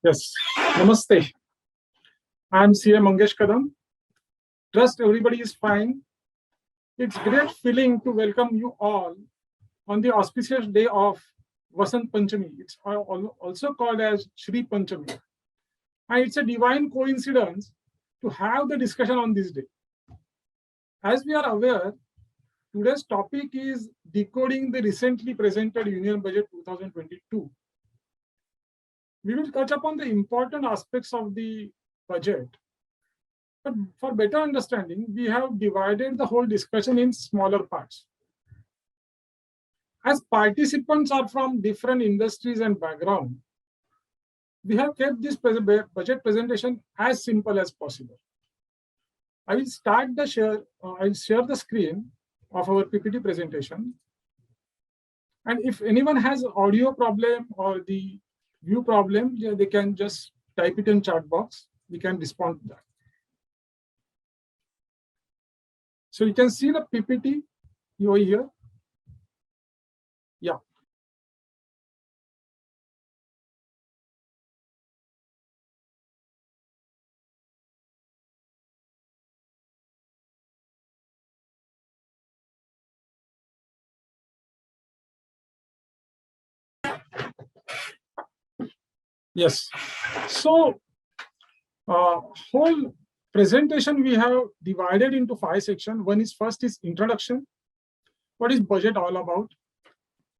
Yes, Namaste. I'm CA Mangesh Kadam. Trust everybody is fine. It's great feeling to welcome you all on the auspicious day of Vasant Panchami. It's also called as Shri Panchami. And it's a divine coincidence to have the discussion on this day. As we are aware, today's topic is decoding the recently presented Union Budget 2022. We will touch upon the important aspects of the budget. But for better understanding, we have divided the whole discussion in smaller parts. As participants are from different industries and background, we have kept this budget presentation as simple as possible. I will start the share. I'll share the screen of our PPT presentation. And if anyone has audio problem or the view problem, they can just type it in chat box. We can respond to that. So you can see the PPT over here. Yeah. Yes. So whole presentation we have divided into 5 sections. One is first is introduction. What is budget all about?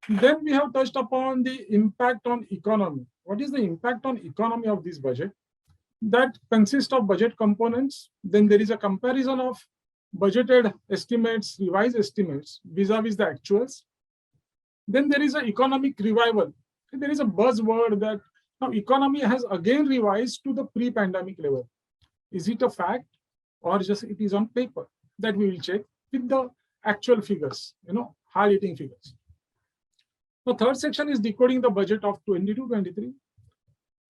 Then we have touched upon the impact on economy. What is the impact on economy of this budget? That consists of budget components. Then there is a comparison of budgeted estimates, revised estimates vis-a-vis the actuals. Then there is an economic revival. There is a buzzword that now economy has again revised to the pre-pandemic level. Is it a fact or just it is on paper? That we will check with the actual figures, hard-hitting figures. The third section is decoding the budget of 22-23.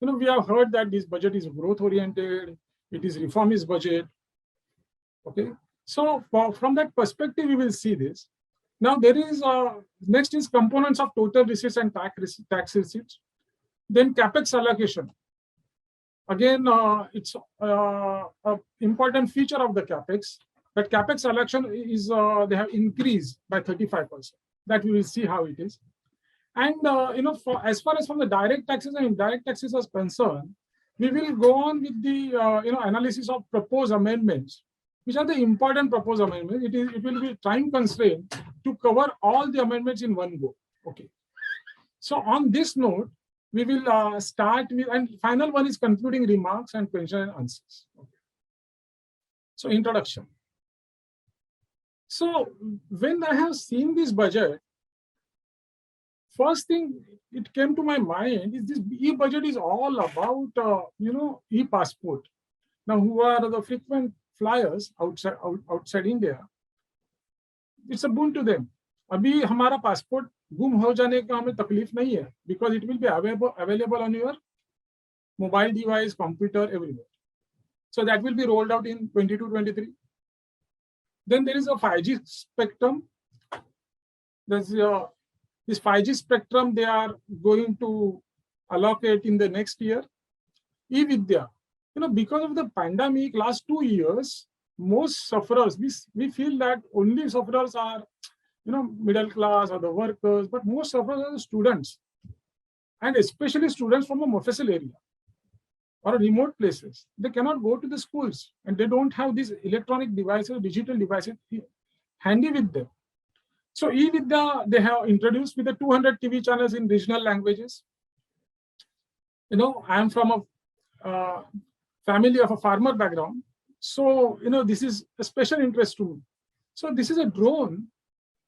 We have heard that this budget is growth-oriented, it is reformist budget. Okay, so from that perspective, we will see this. Now there is next is components of total receipts and tax receipts. Then CAPEX allocation. Again, it's an important feature of the CAPEX. But CAPEX allocation is they have increased by 35%. That we will see how it is. And as far as from the direct taxes and indirect taxes is concerned, we will go on with the analysis of proposed amendments, which are the important proposed amendments. It will be time constraint to cover all the amendments in one go. Okay. So on this note, we will start with, and final one is concluding remarks and question and answers. Okay. So introduction. So when I have seen this budget, first thing it came to my mind is this e-budget is all about e-passport. Now, who are the frequent flyers outside India? It's a boon to them. अभी हमारा passport गुम हो जाने का हमें तकलीफ नहीं है, because it will be available on your mobile device, computer, everywhere. So that will be rolled out in 22-23. Then there is a 5G spectrum. There's this 5G spectrum they are going to allocate in the next year. E-Vidya, because of the pandemic, last 2 years, most sufferers, we feel that only sufferers are, middle class or the workers, but most sufferers are the students, and especially students from a mofussil area or remote places. They cannot go to the schools and they don't have these electronic devices, digital devices handy with them. So e-Vidya, they have introduced with the 200 TV channels in regional languages. I am from a family of a farmer background. So, this is a special interest to me. So this is a drone.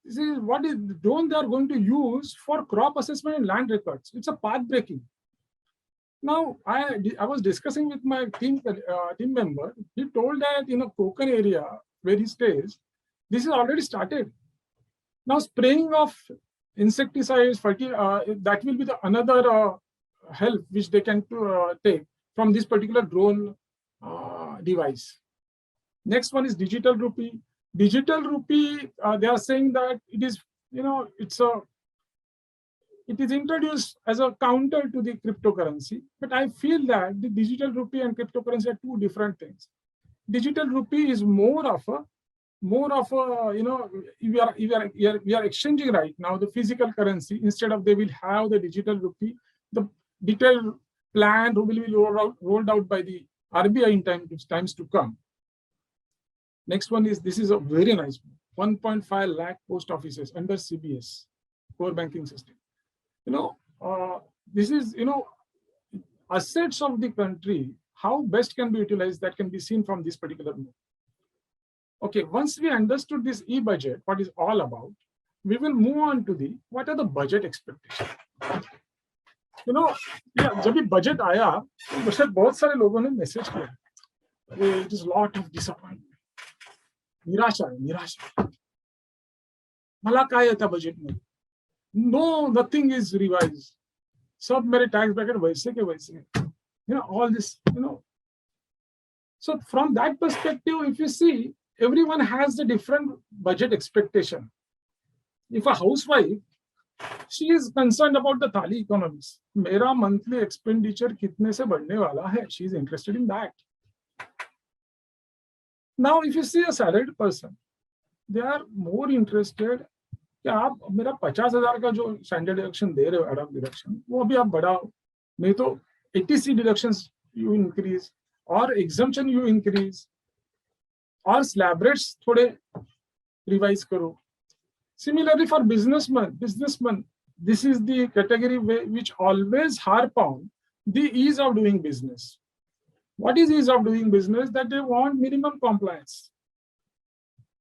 This is what is the drone they are going to use for crop assessment and land records. It's a path breaking. Now, I was discussing with my team member. He told that in a Konkan area where he stays, this is already started. Now, spraying of insecticides, that will be another help which they can take from this particular drone device. Next one is digital rupee. Digital rupee, they are saying that it is, it it is introduced as a counter to the cryptocurrency. But I feel that the digital rupee and cryptocurrency are two different things. Digital rupee is more of a we are exchanging right now the physical currency. Instead of they will have the digital rupee, the detailed plan will be rolled out by the RBI in times to come. Next one is, this is a very nice one, 1.5 lakh post offices under CBS, core banking system. This is, assets of the country, how best can be utilized, that can be seen from this particular move. Okay, once we understood this e-budget, what is all about, we will move on to the, what are the budget expectations. जब भी budget आया तो शायद बहुत सारे लोगों ने message किया, it is lot of disappointment, निराशा मला काय येतं बजेट मध्ये, नो नथिंग इज रिवाइज, सब मेरे टैक्स ब्रैकेट वैसे के वैसे, all this, so from that perspective, if you see, everyone has a different budget expectation. If a housewife, she is concerned about the thali economics, मेरा monthly expenditure कितने से बढ़ने वाला है, she is interested in that. Now if you see a salaried person, they are more interested कि आप मेरा 50,000 का जो स्टैंडर्ड डिडक्शन दे रहे हो, एडॉप डिडक्शन, वो अभी आप बढ़ाओ, नहीं तो 80C डिडक्शंस यू इंक्रीज, और एग्जम्पशन यू इंक्रीज, और स्लैब रेट्स थोड़े रिवाइज करो. Similarly for businessmen, this is the category which always harp on the ease of doing business. What is ease of doing business? That they want minimum compliance.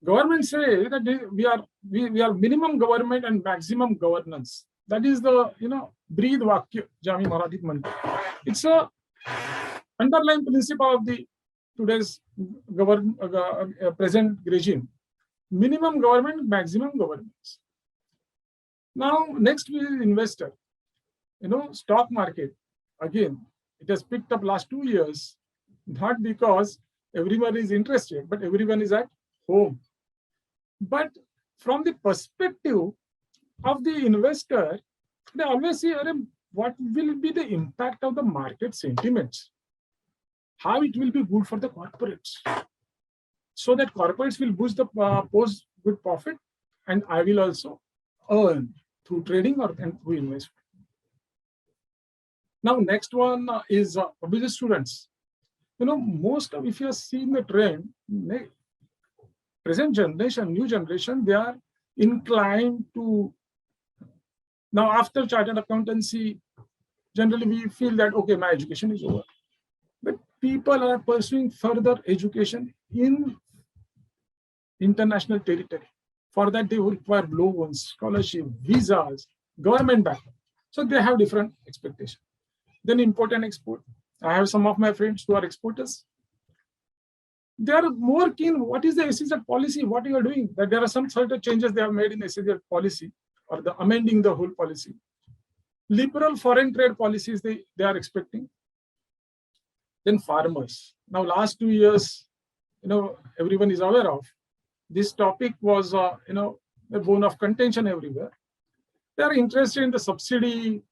Government say that we are minimum government and maximum governance. That is the breathe vakya jami Marathi mante. It's a underlying principle of the today's present regime. Minimum government, maximum governance. Now next we is investor. Stock market, again, it has picked up last 2 years, not because everyone is interested, but everyone is at home. But from the perspective of the investor, they always say, what will be the impact of the market sentiments? How it will be good for the corporates, so that corporates will boost the post good profit, and I will also earn through trading or through investment. Now next one is business students. Most of, if you have seen the trend, present generation, new generation, they are inclined to, now after chartered accountancy, generally we feel that, okay, my education is over. But people are pursuing further education in international territory. For that, they will require loans, scholarship, visas, government backup. So they have different expectations. Then import and export. I have some of my friends who are exporters. They are more keen, what is the SEZ policy, what you are doing, that there are some sort of changes they have made in SEZ policy, or the amending the whole policy. Liberal foreign trade policies they are expecting. Then farmers. Now last 2 years, everyone is aware of, this topic was a bone of contention everywhere. They are interested in the subsidy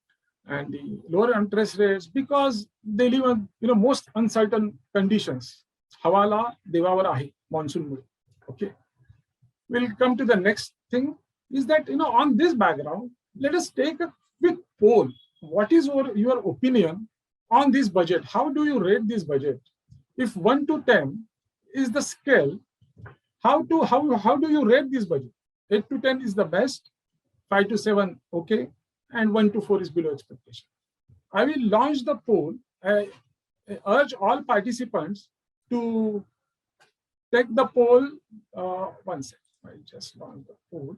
and the lower interest rates because they live on most uncertain conditions. Hawala devavar ahe monsoon. Okay, we'll come to the next thing. Is that on this background, let us take a quick poll. What is your opinion on this budget? How do you rate this budget? If 1 to 10 is the scale, how do you rate this budget? 8 to 10 is the best, 5 to 7 okay, and 1 to 4 is below expectation. I will launch the poll. I urge all participants to take the poll. One second, I just launch the poll.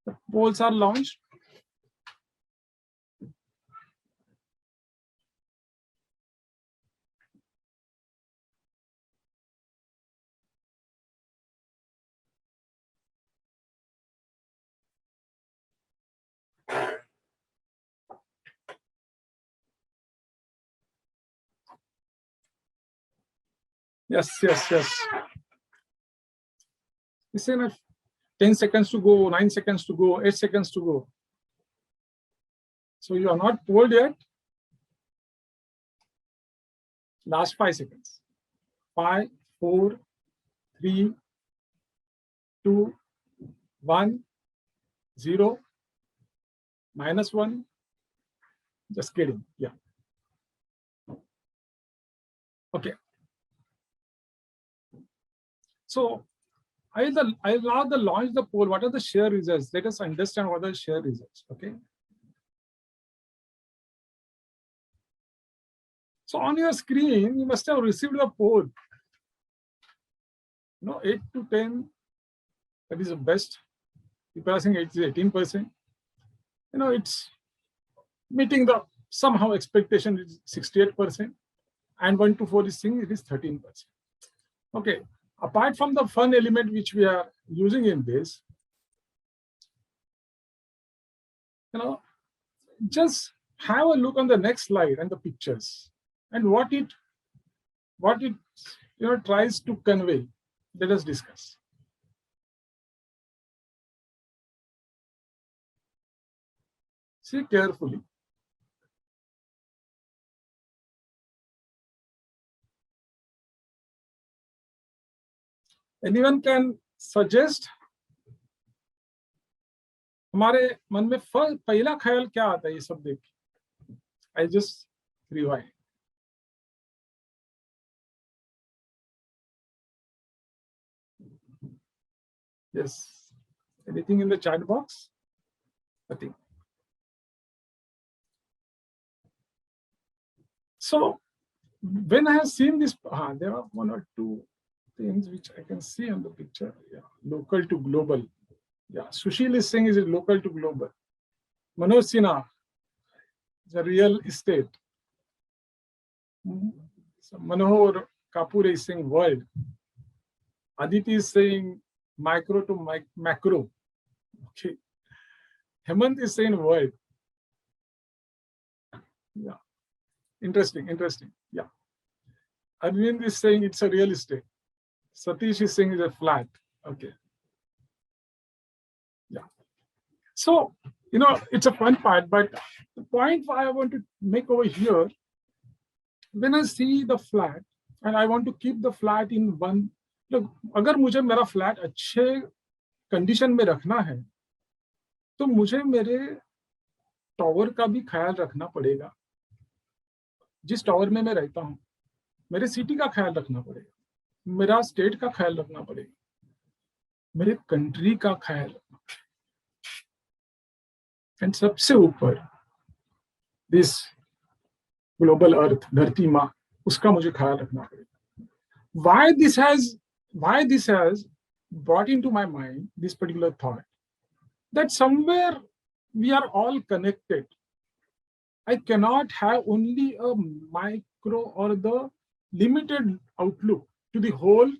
The polls are launched. Yes. It's enough. 10 seconds to go, 9 seconds to go, 8 seconds to go. So you are not told yet. Last 5 seconds. 5, 4, 3, 2, 1, 0, -1. Just kidding. Yeah. Okay. So I'll now launch the poll. What are the share results? Let us understand what are the share results. Okay. So on your screen, you must have received the poll. 8 to 10, that is the best. People are saying it is 18%. It's meeting the somehow expectation is 68%. And 1 to 4 is saying it is 13%. Okay. Apart from the fun element which we are using in this, just have a look on the next slide and the pictures and what it tries to convey. Let us discuss. See carefully. Anyone can suggest? हमारे मन में पहला ख्याल क्या आता है ये सब देख के? I just rewind. Yes. Anything in the chat box? Nothing. So when I have seen this, there are 1 or 2 things which I can see on the picture. Yeah, local to global. Yeah, Sushil is saying is it local to global. Manoj Sinha, the real estate. So Manohar Kapoor is saying world. Aditi is saying micro to macro. Okay. Hemant is saying world. Yeah. Interesting. Yeah. Arvind is saying it's a real estate. Satish is saying it's a flat. Okay. Yeah. So, it's a fun part, but the point I want to make over here, when I see the flat and I want to keep the flat in one, look, अगर मुझे मेरा flat अच्छे condition में रखना है, तो मुझे मेरे टावर का भी ख्याल रखना पड़ेगा. जिस टावर में मैं रहता हूँ, मेरे सिटी का ख्याल रखना पड़ेगा, मेरा स्टेट का ख्याल रखना पड़ेगा, मेरे कंट्री का ख्याल रखना पड़ेगा. एंड सबसे ऊपर दिस ग्लोबल अर्थ, धरती माँ, उसका मुझे ख्याल रखना पड़ेगा. Why this has brought into my mind this particular thought, that somewhere we are all connected. I cannot have only a micro or the limited outlook to the whole,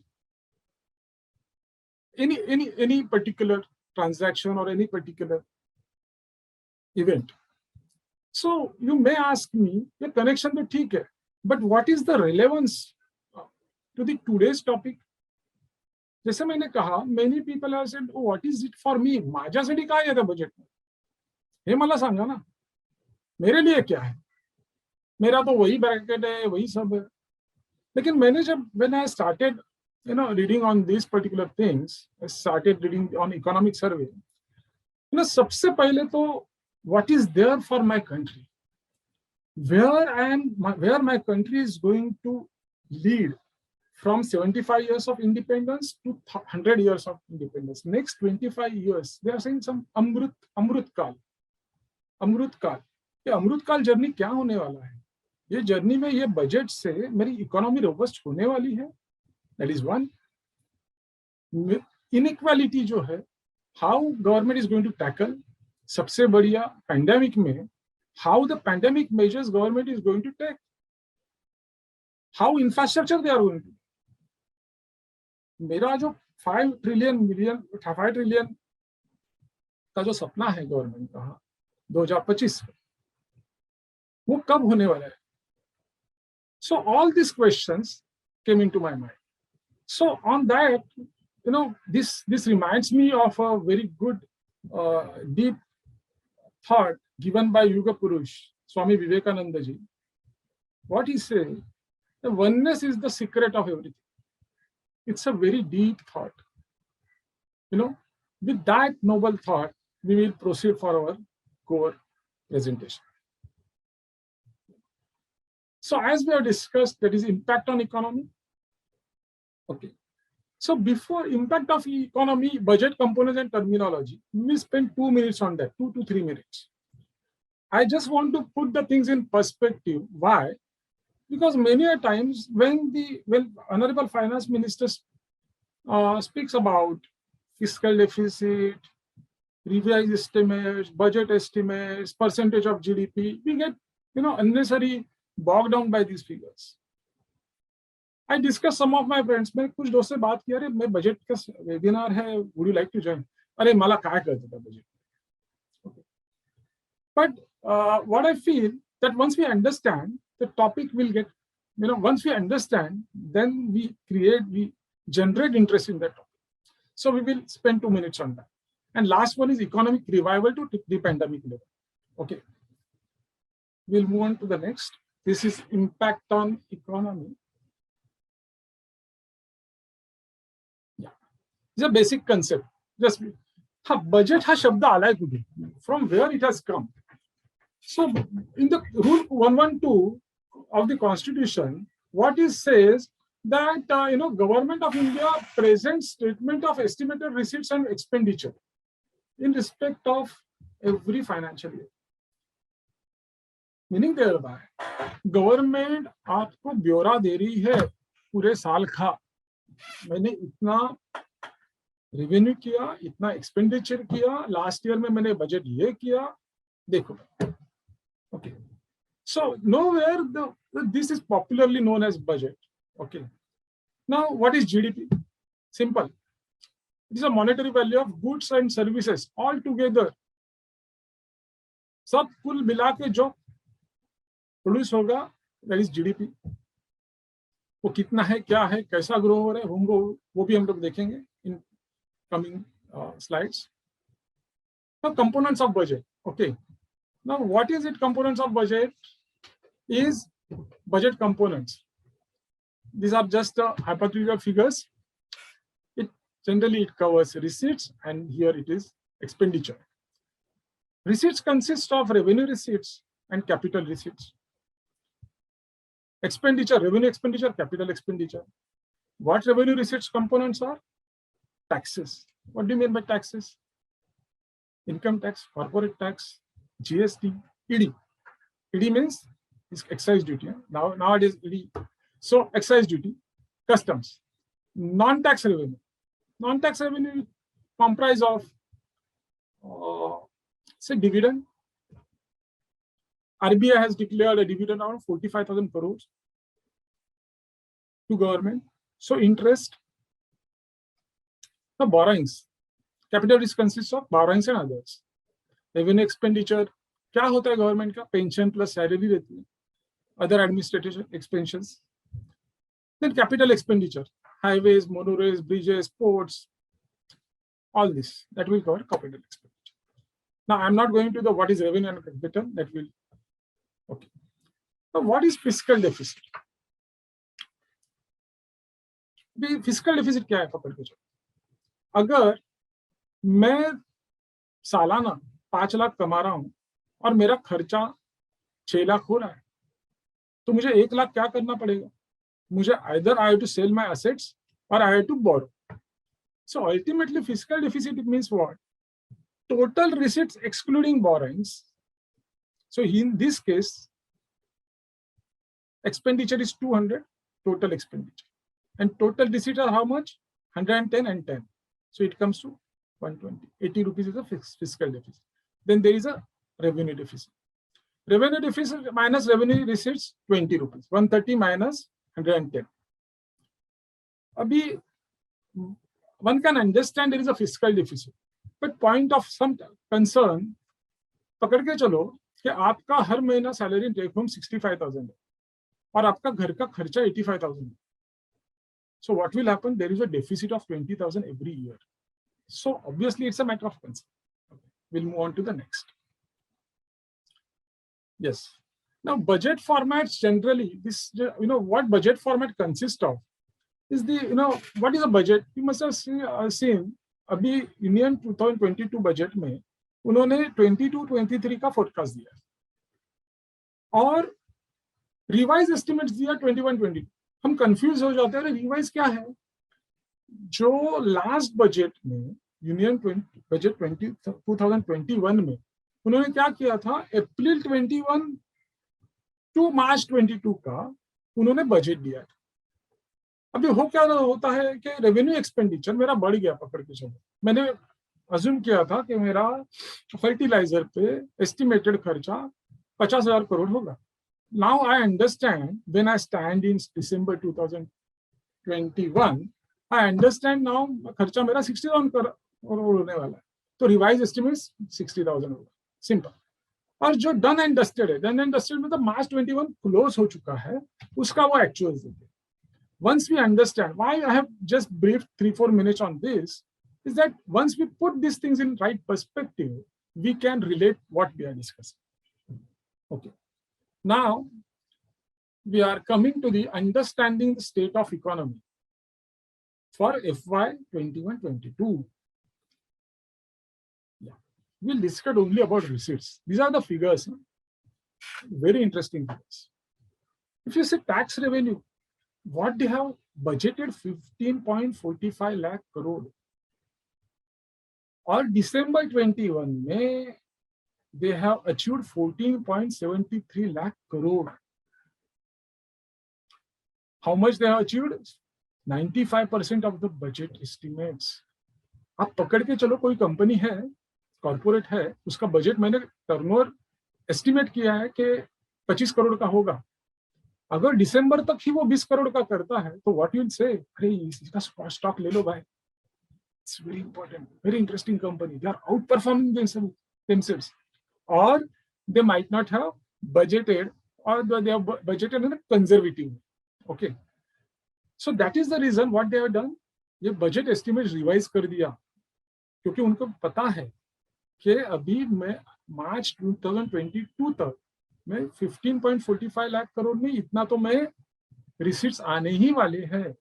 any particular transaction or any particular event. So you may ask me, the connection to ठीक है, but what is the relevance to the today's topic? जैसे मैंने कहा, many people have said, oh, what is it for me? माझ्यासाठी काय आहे त्या budget में? हे मला सांगा ना, मेरे लिए क्या है? मेरा तो वही ब्रैकेट है, वही सब है. लेकिन मैंने जब when I started reading on these particular things, I started reading on economic survey. सबसे पहले तो what is there for my country, where my country is going to lead from 75 years of independence to 100 years of independence. Next 25 years, they are saying some Amrut Kal. ये अमृत काल journey क्या होने वाला है? ये जर्नी में ये budget से मेरी इकोनॉमी रोबस्ट होने वाली है. That is one. इनइक्वालिटी जो है, how government is going to tackle. सबसे बढ़िया पैंडेमिक में, how the pandemic measures government is going to take, how infrastructure they are going to. मेरा जो 5 ट्रिलियन का जो सपना है गवर्नमेंट का 2025 में, वो कब होने वाला है? So all these questions came into my mind. So on that, this reminds me of a very good deep thought given by Yuga Purush, Swami Vivekananda ji. What he said, the oneness is the secret of everything. It's a very deep thought. With that noble thought, we will proceed for our core presentation. So as we have discussed, that is impact on economy. Okay. So before impact of economy, budget components and terminology, we spend 2 minutes on that, 2 to 3 minutes. I just want to put the things in perspective. Why? Because many a times when Honorable Finance Minister speaks about fiscal deficit, revised estimates, budget estimates, percentage of GDP, we get unnecessary bogged down by these figures. I discussed some of my friends. मैंने कुछ दोस्त से बात किया, अरे मैं budget का webinar है, would you like to join? अरे मला काय करता था budget. Okay. But what I feel that once we understand the topic, will get, once we understand, then we generate interest in that topic. So we will spend 2 minutes on that. And last one is economic revival to pre-pandemic level. Okay. We'll move on to the next. This is impact on economy. Yeah. It's a basic concept. Just budget ha shabda alai kude. From where it has come. So in the rule 112 of the Constitution, what it says that Government of India presents statement of estimated receipts and expenditure in respect of every financial year. Meaning thereby, government आपको ब्यौरा दे रही है पूरे साल का, मैंने इतना revenue किया, इतना एक्सपेंडिचर किया, लास्ट ईयर में मैंने बजट ये किया, देखो. Okay. So nowhere this is popularly known as budget. Okay. Now what is GDP? Simple. It is a monetary value of goods and services all together. सब कुल मिला के जो प्रोड्यूस होगा, that is GDP. वो कितना है, क्या है, कैसा ग्रो हो रहा है, वो भी हम लोग देखेंगे in coming slides. Now components of budget. Okay. Now, what is it? Components of budget is budget components. These are just hypothetical figures. Generally it covers receipts, and here it is expenditure. Receipts consist of revenue receipts and capital receipts. Expenditure, revenue expenditure, capital expenditure. What revenue receipts components are? Taxes. What do you mean by taxes? Income tax, corporate tax, GST, ED. ED means is excise duty. Nowadays ED. So excise duty, customs, non-tax revenue. Non-tax revenue comprise of say dividend. RBI has declared a dividend around 45,000 crores to government. So interest, the borrowings. Capital risk consists of borrowings and others. Revenue expenditure, क्या होता है government का? Pension plus salary रहती है, other administrative expenses. Then capital expenditure, highways, monorails, bridges, ports, all this that will cover capital expenditure. Now I'm not going to the what is revenue and capital, that will. Okay. Now what is fiscal deficit? Fiscal deficit क्या है? पकड़ के चलो. अगर मैं सालाना 5 लाख कमा रहा हूं और मेरा खर्चा 6 लाख हो रहा है, तो मुझे 1 लाख क्या करना पड़ेगा? मुझे either I have to sell my assets or I have to borrow. So ultimately fiscal deficit means what? Total receipts excluding borrowings. So in this case, expenditure is 200, total expenditure. And total receipts are how much? 110 and 10. So it comes to 120. 80 rupees is a fiscal deficit. Then there is a revenue deficit. Revenue deficit minus revenue receipts, 20 rupees. 130 minus 110. Abhi, one can understand there is a fiscal deficit. But point of some concern, पकड़ के चलो कि आपका हर महीना salary take home 65,000 है और आपका घर का खर्चा 85,000 है. So what will happen? There is a deficit of 20,000 every year. So obviously it's a matter of concern. We'll move on to the next. Yes. Now budget formats generally, this, what budget format consists of is the, what is a budget? You must have seen अभी Indian 2022 budget में उन्होंने 22-23 का forecast दिया और revise estimates दिया 21-22. हम confuse हो जाते हैं, रिवाइज क्या है? जो लास्ट बजट में यूनियन बजट 2021 में उन्होंने क्या किया था, अप्रैल 21 टू मार्च 22 का उन्होंने बजट दिया था. अभी हो क्या होता है कि रेवेन्यू एक्सपेंडिचर मेरा बढ़ गया पकड़ के चलो. मैंने अज्यूम किया था कि मेरा फर्टिलाइजर पे एस्टिमेटेड खर्चा 50,000 करोड़ होगा. Now I understand when I stand in December 2021, I understand now खर्चा मेरा 60,000 करोड़ होने वाला है. तो रिवाइज एस्टिमेट 60,000 होगा. सिंपल. और जो डन एंड डस्टेड है, डन एंड डस्टेड मतलब मार्च 21 क्लोज हो चुका है, उसका वो एक्चुअल देते. Once we understand why I have just briefed 3-4 minutes on this, is that once we put these things in right perspective, we can relate what we are discussing. Okay. Now, we are coming to the understanding the state of economy for FY 21-22. Yeah. We'll discuss only about receipts. These are the figures. Very interesting figures. If you say tax revenue, what they have budgeted 15.45 lakh crore और December 21 में they have achieved 14.73 lakh crore. How much they have achieved? 95% of the budget estimates. आप पकड़ के चलो, कोई company है, corporate है, उसका बजट मैंने टर्नओवर एस्टिमेट किया है कि 25 करोड़ का होगा. अगर दिसंबर तक ही वो 20 करोड़ का करता है तो व्हाट यू विल से, अरे इसका स्टॉक ले लो भाई. It's very important, very interesting company. They are outperforming themselves or they might not have budgeted or they have budgeted in a conservative. Okay, so that is the reason what they have done. ये budget estimate revise कर दिया क्योंकि उनको पता है कि अभी मैं मार्च 2022 तक में 15.45 लाख करोड़ में इतना तो मैं रिसीट्स आने ही वाले हैं.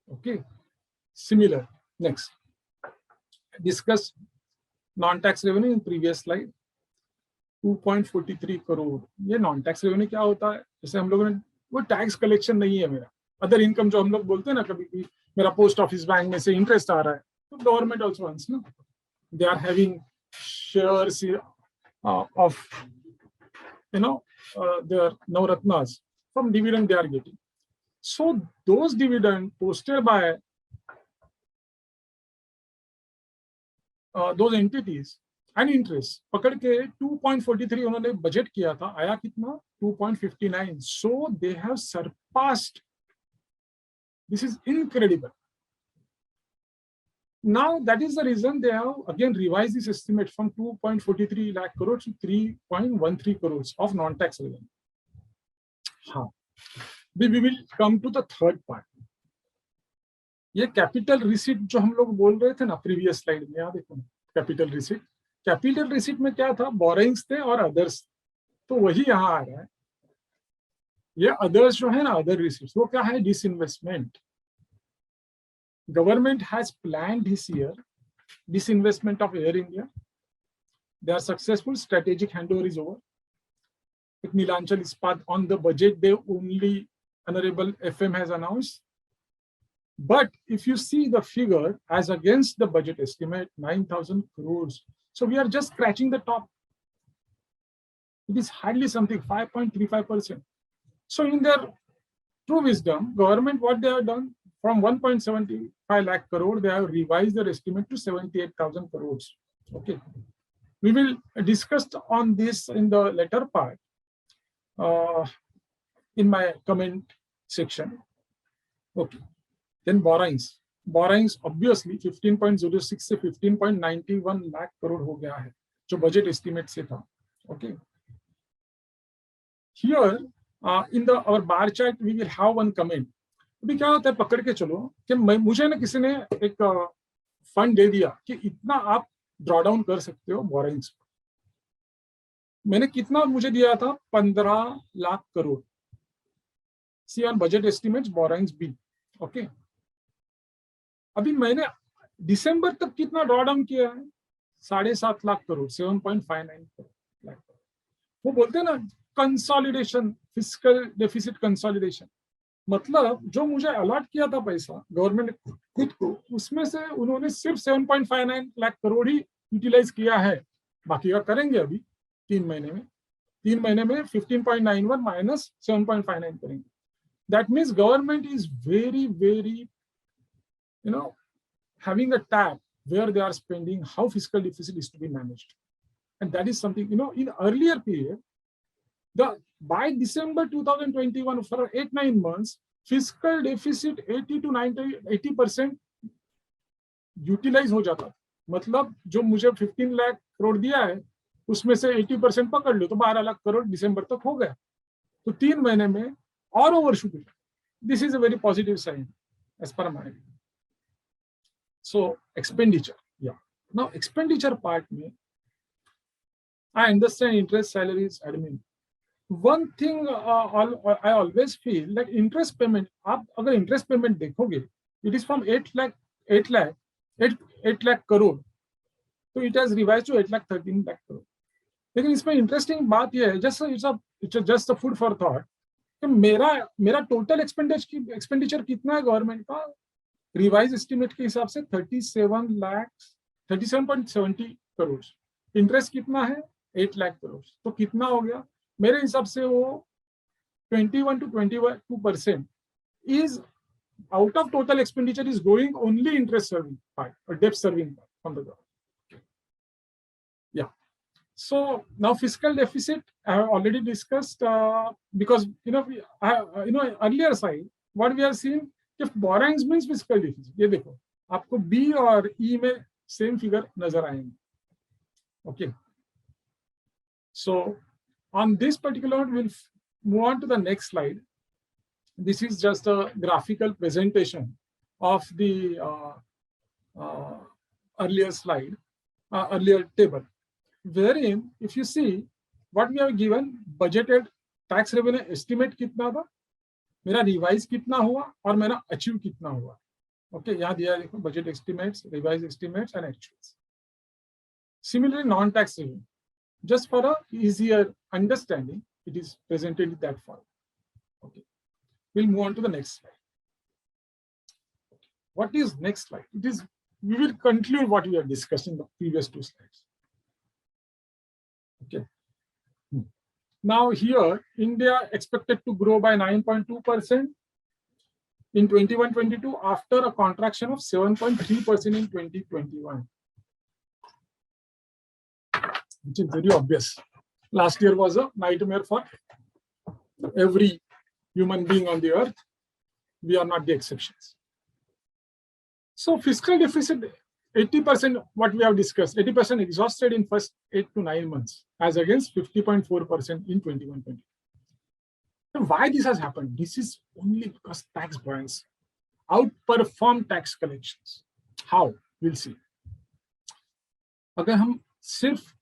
Okay, similar. Next, discuss non tax revenue in previous slide. 2.43 crore. ये नॉन टैक्स रेवेन्यू क्या होता है? जैसे हम लोगों ने, वो टैक्स कलेक्शन नहीं है मेरा, अदर इनकम जो हम लोग बोलते हैं ना, कभी भी मेरा पोस्ट ऑफिस बैंक में से इंटरेस्ट आ रहा है, तो गवर्नमेंट ऑल्सो वंस ना, they are having shares of their Navratnas from dividend they are getting. So those dividend posted by those entities and interest पकड़ के 2.43 उन्होंने बजट किया था, आया कितना? 2.59. So they have surpassed. This is incredible. Now that is the reason they have again revised this estimate from 2.43 lakh crores to 3.13 crores of non-tax revenue. हाँ, we will come to the third part. ये capital receipt जो हम लोग बोल रहे थे ना previous slide में, यहाँ देखो कैपिटल रिसीट. कैपिटल रिसीट में क्या था? बोरोइंग्स थे और अदर्स, तो वही यहाँ आ रहा है. ये अदर्स जो है ना, अदर रिसीट्स, वो क्या है? Disinvestment. Government has planned this year disinvestment of Air India. Their successful strategic handover is over. With Neelachal Ispat on the budget day only, Honorable FM has announced. But if you see the figure as against the budget estimate, 9,000 crores. So we are just scratching the top. It is hardly something, 5.35%. So in their true wisdom, government, what they have done, from 1.75 lakh crore, they have revised their estimate to 78,000 crores. Okay, we will discuss on this in the later part in my comment section. Okay, then borrowings. Borrowings obviously 15.06 से 15.91 lakh crore हो गया है, जो budget estimate से था. Okay, here in the our bar chart we will have one comment. अभी क्या होता है, पकड़ के चलो कि मुझे ना किसी ने एक फंड दे दिया कि इतना आप ड्रॉ डाउन कर सकते हो बोरिंग्स। मैंने कितना मुझे दिया था, 15 lakh crore. See on budget estimates borrowings be. Okay, अभी मैंने दिसंबर तक कितना ड्रॉ डाउन किया है, 7.5 लाख करोड़, 7.59 लाख। वो बोलते हैं ना कंसोलिडेशन, फिस्कल डेफिसिट कंसोलिडेशन। मतलब जो मुझे अलॉट किया था पैसा गवर्नमेंट ने खुद को, उसमें से उन्होंने सिर्फ 7.59 लाख करोड़ ही यूटिलाइज किया है। बाकी का करेंगे अभी 3 महीने में। 3 महीने में 15.91 माइनस 7.59 करेंगे। That means government is very very having a tab where they are spending, how fiscal deficit is to be managed. And that is something, in earlier period, by December 2021, for 8-9 months, fiscal deficit 80 to 80% utilise हो जाता। मतलब जो मुझे 15 लाख करोड़ दिया है, उसमें से 80% पकड़ लो तो 12 लाख करोड़ दिसंबर तक हो गया। तो 3 महीने में और overshoot. This is a very positive sign as per my. So expenditure, yeah. Now expenditure part में, I understand interest, salaries, admin. One thing I always feel like interest payment. आप अगर interest payment देखोगे, it is from 8 lakh crore, तो it has revised to 8,13 lakh crore. लेकिन इसमें interesting बात यह है, जस्ट फूड फॉर थॉट, कि मेरा टोटल एक्सपेंडिचर कितना है गवर्नमेंट का, रिवाइज एस्टिमेट के हिसाब से 37.70 करोड़। इंटरेस्ट कितना है, 8 लाख करोड़। तो कितना हो गया मेरे हिसाब से, वो 21 to 22% is out of total expenditure is going only interest serving part और डेब्ट serving part from the government. या so now fiscal deficit I have already discussed, because earlier side what we have seen, if borrowings means fiscal deficit, ये देखो आपको B और ई में same figure नजर आएंगे। Okay, so on this particular we'll move on to the next slide. This is just a graphical presentation of the earlier slide, earlier table, wherein if you see what we have given, budgeted tax revenue estimate कितना था, मेरा revise कितना हुआ और मेरा achieve कितना हुआ। Okay, यहाँ दिया देखो, budget estimates, revise estimates and actuals. Similarly non tax revenue, just for a easier understanding, it is presented in that form. Okay, we'll move on to the next slide. What is next slide? It is, we will conclude what we have discussed in the previous 2 slides. Okay. Now here, India expected to grow by 9.2% in 21-22 after a contraction of 7.3% in 2021. Which is very obvious. Last year was a nightmare for every human being on the earth. We are not the exceptions. So fiscal deficit, 80%, what we have discussed, 80% exhausted in first 8 to 9 months, as against 50.4% in 21-22. So why this has happened? This is only because tax buoyancy outperform tax collections. How? We'll see. अगर हम सिर्फ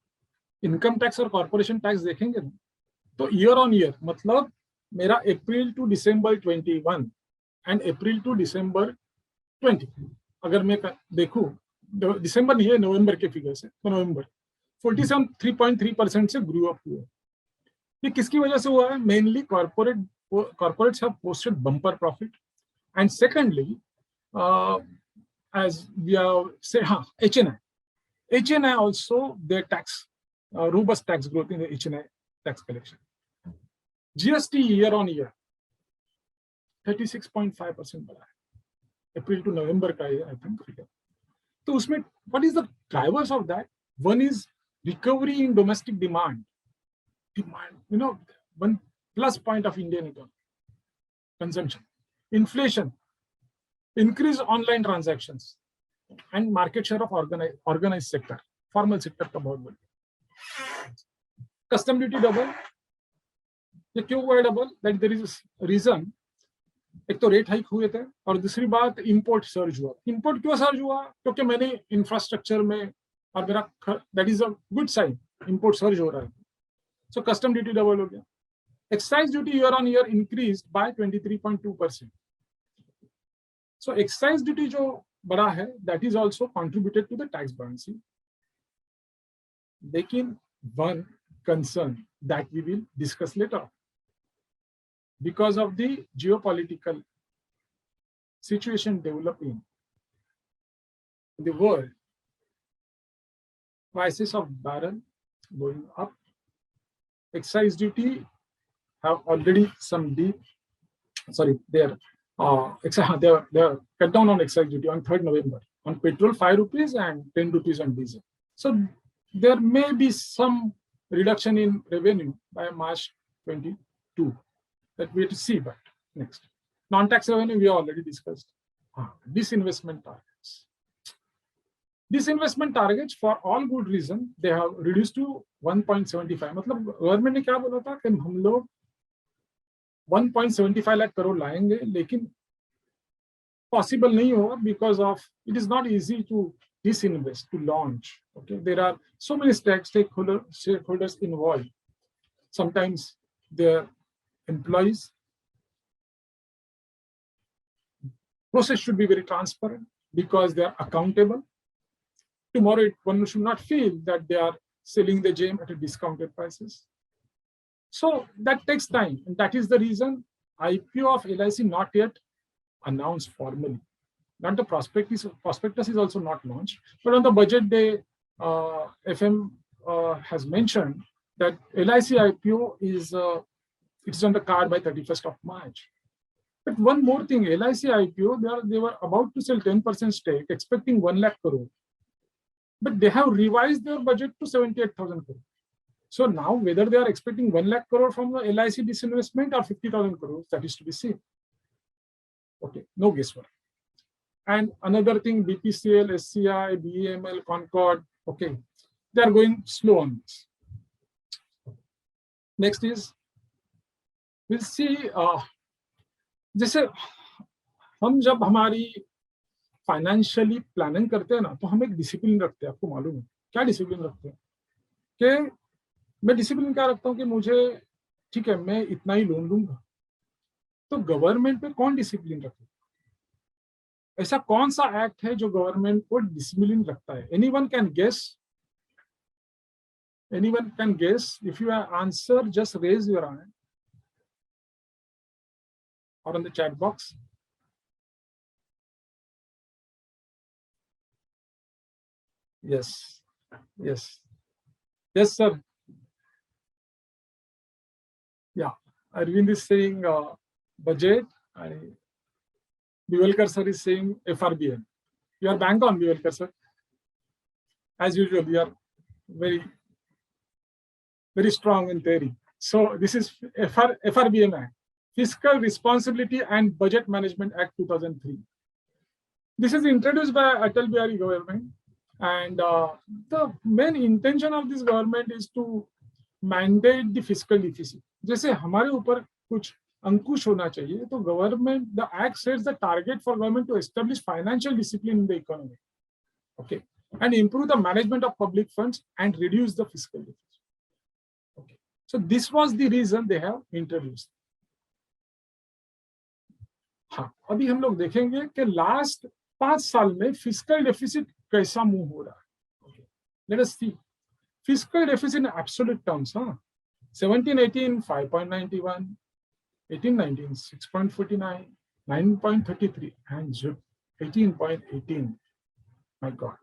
income tax और corporation tax देखेंगे ना, तो year on year, मतलब मेरा अप्रैल टू दिसंबर 21 एंड अप्रैल टू दिसंबर 20, अगर मैं देखूं, दिसंबर नहीं है, नवंबर के फिगर से, तो नवंबर 47.3% से ग्रू अप हुआ। ये किसकी वजह से हुआ है? Mainly corporates have posted bumper profit, and secondly, as we have said, HNI also, their tax, robust tax growth in the HNI tax collection. GST year on year 36.5% बढ़ा है, अप्रैल टू नवंबर का ये आई थिंक फिगर। तो उसमें what is the drivers of that? One is recovery in domestic demand, one plus point of Indian economy, consumption, inflation, increased online transactions, and market share of organized sector, formal sector का बहुत बढ़िया। Custom duty double, ये क्यों हुआ double? That there is a reason एक तो rate hike हुए थे और दूसरी बात इंपोर्ट सर्ज हुआ। इंपोर्ट क्यों सर्ज हुआ? क्योंकि मैंने इंफ्रास्ट्रक्चर में और मेरा that is a good sign, import surge हो रहा है, सो कस्टम ड्यूटी डबल हो गया। Excise duty year on year increase by 23.2%। So excise duty जो बढ़ा है that is also contributed to the tax buoyancy. लेकिन one concern that we will discuss later, because of the geopolitical situation developing in the world, prices of barrel going up, excise duty have already some they're cut down on excise duty on 3rd November on petrol 5 rupees and 10 rupees on diesel. So there may be some reduction in revenue by March 22 that we have to see. But next, non-tax revenue we already discussed. Disinvestment targets. Disinvestment targets for all good reason they have reduced to 1.75. मतलब government ने क्या बोला था कि हम लोग 1.75 लाख करोड़ लाएंगे, लेकिन पॉसिबल नहीं होगा because of it is not easy to disinvest, to launch. Okay, there are so many stakeholders involved. Sometimes their employees. Process should be very transparent because they are accountable. Tomorrow, one should not feel that they are selling the gem at a discounted prices. So that takes time, and that is the reason IPO of LIC not yet announced formally. Not the prospectus is also not launched, but on the budget day, FM has mentioned that LIC IPO is it's on the card by 31st of March. But one more thing, LIC IPO, they were about to sell 10% stake, expecting 1 lakh crore. But they have revised their budget to 78,000 crore. So now whether they are expecting 1 lakh crore from the LIC disinvestment or 50,000 crores, that is to be seen. Okay, no guesswork. And another thing, BPCL, SCI, BEML, Concord, okay, they are going slow on this. Next is, we'll see, जैसे हम जब हमारी financially planning करते हैं ना, तो हम एक डिसिप्लिन रखते हैं। आपको मालूम है क्या डिसिप्लिन रखते हैं? कि मैं डिसिप्लिन क्या रखता हूँ कि मुझे ठीक है, मैं इतना ही लोन लूंगा। तो गवर्नमेंट पे कौन डिसिप्लिन रखे? ऐसा कौन सा एक्ट है जो गवर्नमेंट को डिसिप्लिन रखता है? Anyone can guess? Anyone can guess? If you answer, just raise your hand or on the chat box. Yes, yes, yes, sir. Yeah, Arvind is saying budget. Bivalkar sir is saying FRBM. You are bang on, Bivalkar sir. As usual, you are very, very strong in theory. So this is FRBM Act, Fiscal Responsibility and Budget Management Act 2003. This is introduced by Atal Bihari government, and the main intention of this government is to mandate the fiscal deficit. जैसे हमारे ऊपर कुछ अंकुश होना चाहिए, तो government, the act sets the target for government to establish financial discipline in the economy, okay, and improve the management of public funds and reduce the fiscal deficit. Okay, so this was the reason they have introduced. हाँ, अभी हम लोग देखेंगे कि last 5 साल में fiscal deficit कैसा move हो रहा है. Let us see fiscal deficit in absolute terms. 17-18 5.91, 18-19 6.49, 9.33 and 18.18. My God,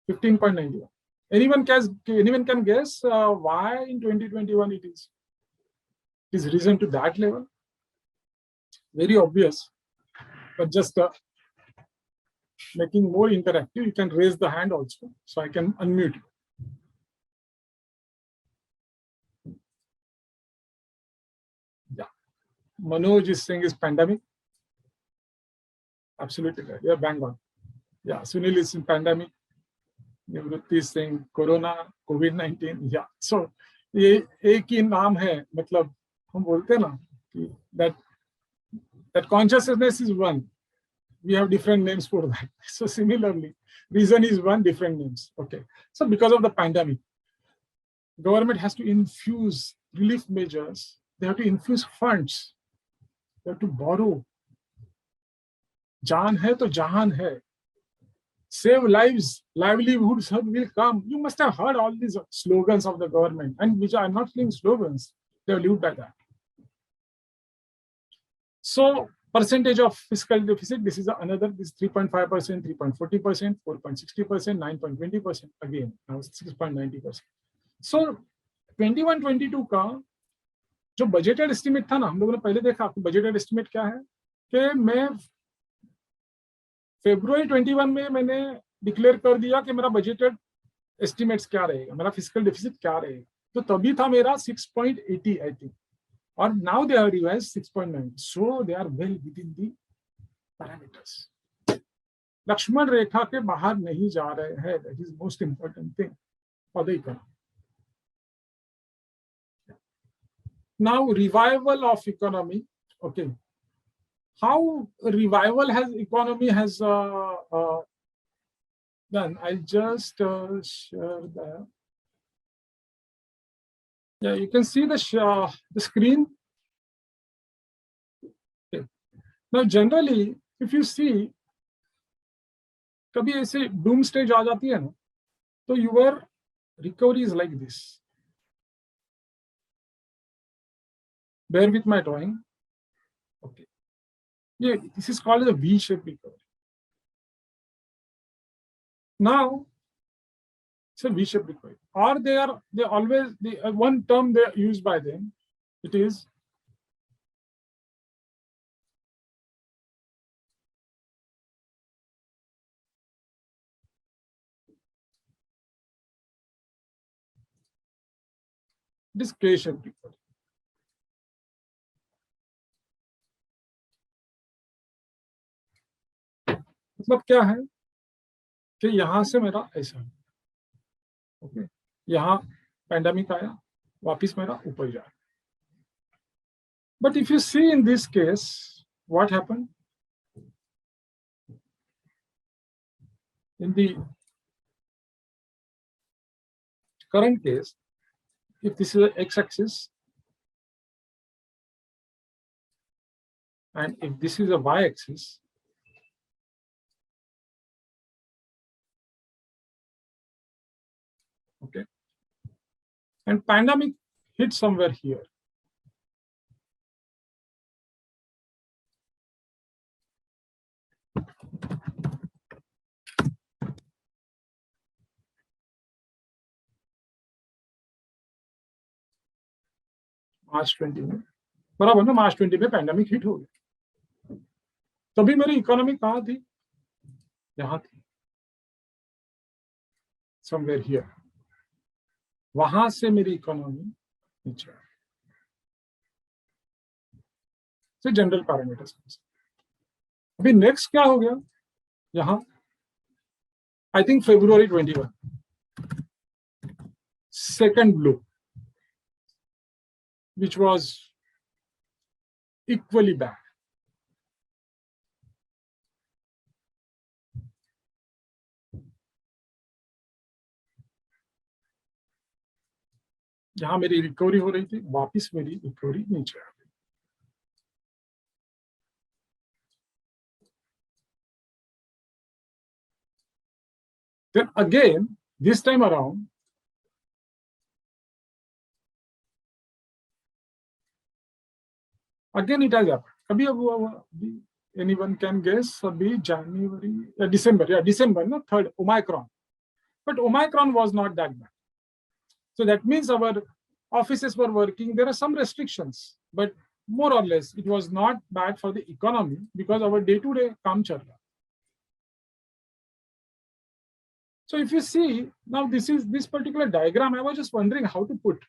15.91. Anyone can guess why in 2021 it is risen to that level? Very obvious, but just making more interactive, you can raise the hand also, so I can unmute you. Yeah, Manoj is saying is pandemic. Absolutely right. Yeah, bang on. Yeah, Sunil is in pandemic. Nivrutti is saying Corona, COVID-19. Yeah, so ये एक ही नाम है, मतलब हम बोलते हैं ना कि that That consciousness is one. We have different names for that. So similarly, reason is one, different names. Okay. So because of the pandemic, government has to infuse relief measures. They have to infuse funds. They have to borrow. Jaan hai to jahan hai. Save lives, livelihoods will come. You must have heard all these slogans of the government, and which are not saying slogans. They have lived by that. So percentage of fiscal deficit, this is another, this 3.5%, 3.40%, 4.60%, 9.20%, again, now 6.90%. So 21-22 का जो budgeted estimate था ना, हम लोगों ने पहले देखा, आपको बजटेड एस्टिमेट क्या है कि मैं February 21 में मैंने डिक्लेयर कर दिया कि मेरा बजटेड एस्टिमेट्स क्या रहेगा, मेरा फिस्कल डेफिसिट क्या रहेगा, तो तभी था मेरा 6.80 आई थिंक, और now they are revised 6.9, so they are well within the parameters. Lakshman Rekha के बाहर नहीं जा रहे हैं. That is most important thing for the economy. Now revival of economy. Okay, how revival has economy has done? I'll just share that. Yeah, you can see the screen. Okay. Now generally, if you see, कभी ऐसे doom stage आ जाती है ना, तो your recovery is like this. Bear with my drawing. Okay. Yeah, this is called a V-shaped recovery. Now, it's a V-shaped recovery. Or they always, one term they used by them, it is K-shaped recovery. मतलब क्या है कि यहां से मेरा ऐसा, okay, यहाँ pandemic आया, वापिस मेरा ऊपर जा. But if you see in this case what happened in the current case, if this is a x-axis and if this is a y-axis, okay, and pandemic hit somewhere here. March 20 में बराबर ना, March 20 में pandemic hit हो गया. तभी मेरी economy कहाँ थी? यहाँ थी, somewhere here. वहां से मेरी इकोनॉमी नीचे. से जनरल पैरामीटर्स. अभी नेक्स्ट क्या हो गया? यहाँ I think February 21, second blue, which was equally bad. जहां मेरी रिकवरी हो रही थी, वापिस मेरी रिकवरी नीचे आ गई. Then again, this time around, again it has happened. कभी अब हुआ, anyone can guess? अभी January, December, no, 3rd, Omicron. But Omicron was not that bad. So that means our offices were working. There are some restrictions, but more or less it was not bad for the economy because our day-to-day काम चल रहा. So if you see, now this particular diagram, I was just wondering how to put.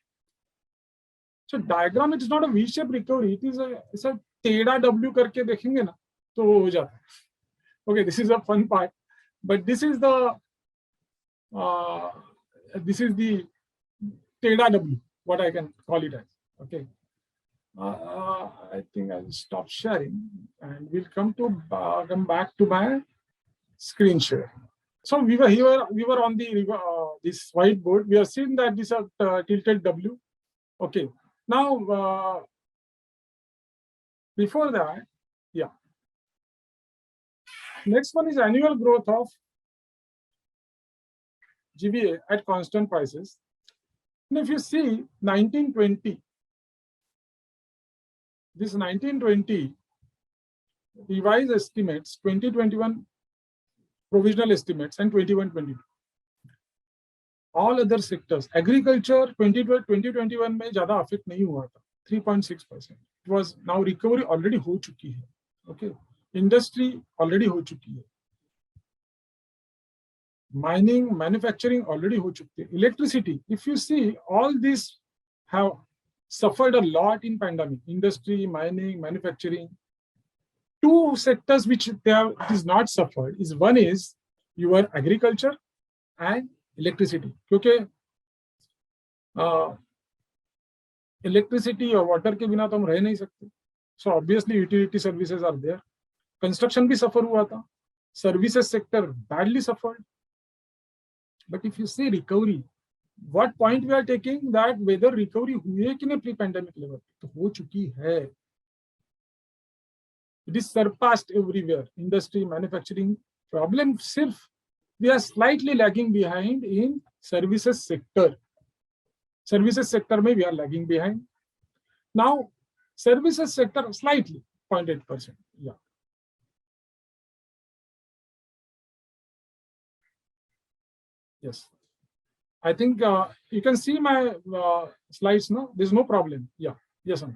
So diagram, it's not a V-shaped recovery. It is a टेढ़ा W करके देखेंगे ना, तो हो जाता है. Okay, this is a fun part, but this is the टेढ़ा W, what I can call it as. Okay, I think I'll stop sharing and we'll come back to my screen share. So we were here, we were on the this whiteboard. We are seeing that this is tilted W. Okay. Now, before that, yeah. Next one is annual growth of GVA at constant prices. And if you see 1920, this 1920 revised estimates, 2021 provisional estimates, and 21-22. All other sectors, agriculture 2021 में ज़्यादा affect नहीं हुआ था, 3.6%. It was now recovery already हो चुकी है. Okay, industry already हो चुकी है. Mining, manufacturing already हो चुकी है. Electricity, if you see, all these have suffered a lot in pandemic. Industry, mining, manufacturing. Two sectors which it is not suffered is one is your agriculture and electricity. क्योंकि electricity और water के बिना तो हम रह नहीं सकते. So obviously utility services are there. Construction भी suffer हुआ था. Services sector badly suffered. But if you see recovery, what point we are taking that whether recovery हुई है कि नहीं pre-pandemic level, तो हो चुकी है. It is surpassed everywhere. Industry, manufacturing. Problem sirf we are slightly lagging behind in services sector. Services sector may we are lagging behind. Now, services sector slightly 0.8%. Yeah. Yes. I think you can see my slides now. There's no problem. Yeah. Yes, sir.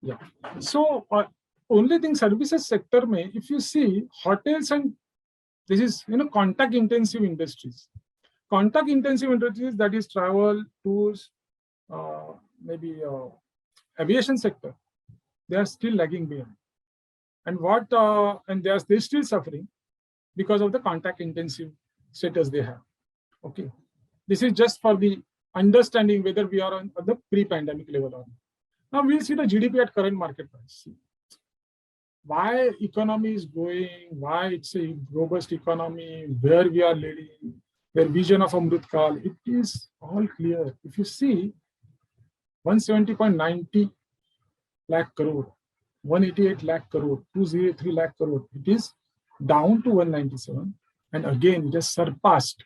Yeah. So only thing services sector may, if you see hotels and this is contact intensive industries. Contact intensive industries, that is travel, tours, maybe aviation sector, they are still lagging behind. And they're still suffering because of the contact intensive status they have. Okay. This is just for the understanding whether we are on the pre-pandemic level or not. Now we'll see the GDP at current market price. Why economy is going, why it's a robust economy, where we are leading, where vision of Amrit Kal, it is all clear. If you see 170.90 lakh crore, 188 lakh crore, 203 lakh crore, it is down to 197. And again, it has surpassed.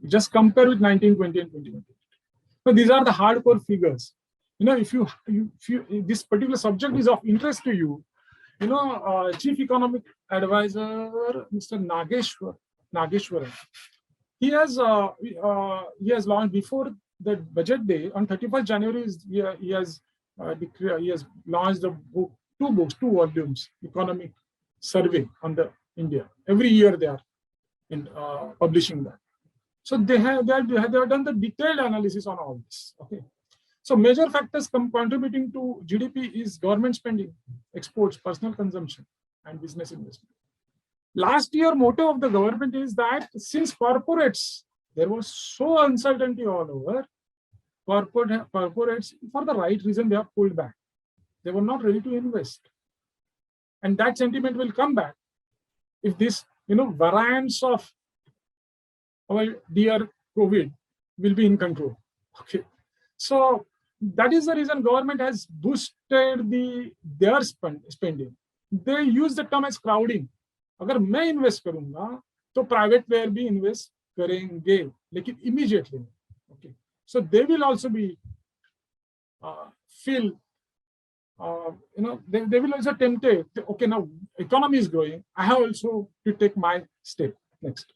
Just compare with 1920 and 2020. So these are the hardcore figures. If you this particular subject is of interest to you, Chief Economic Advisor Mr. Nageshwaran, he has launched before the budget day on 31st January. He has launched the book, two volumes, economic survey on the India. Every year they are publishing that. So they have done the detailed analysis on all this. Okay. So major factors contributing to GDP is government spending, exports, personal consumption, and business investment. Last year, motto of the government is that since corporates, there was so uncertainty all over, corporates, for the right reason, they have pulled back. They were not ready to invest. And that sentiment will come back if this, variants of our dear COVID will be in control. Okay. So that is the reason government has boosted their spending. They use the term as crowding. अगर मैं invest करूँगा, तो private player भी invest करेंगे, लेकिन immediately. Okay. So they will also be they will also tempted. Okay, now economy is growing. I have also to take my step next.